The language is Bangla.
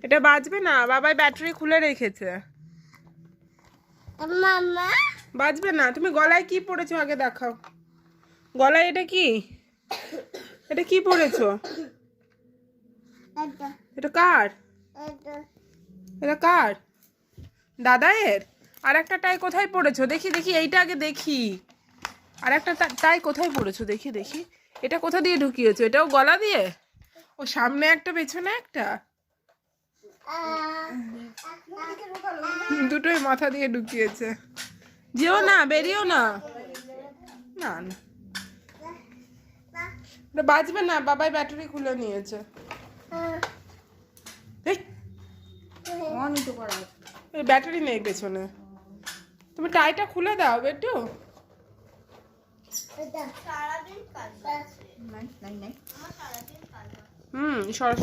এটা বাজবে না, বাবাই ব্যাটারি খুলে রেখেছে। মামা বাজবে না। তুমি গলায় কি পরেছো আগে দেখাও। গলায় এটা কি? এটা কি পরেছো? এটা এটা কার? এটা এটা কার? দাদায়ের? আর একটা টাই কোথায় পড়েছো? দেখি দেখি, এইটা আগে দেখি। আর একটা টাই কোথায় পড়েছো? দেখি দেখি। এটা কোথা দিয়ে ঢুকিয়েছো? এটাও গলা দিয়ে? ও সামনে একটা পেছনে একটা? দুটোই মাথা দিয়ে ঢুকিয়েছে। যেও না, বেরিও না। না না, এটা বাজবে না, বাবাই ব্যাটারি খুলে নিয়েছে। এই, এই ব্যাটারি নেই পেছনে। তুমি টাইটা খুলে দাও বেটু। সারাদিন কাজ আছে। সরস্বতী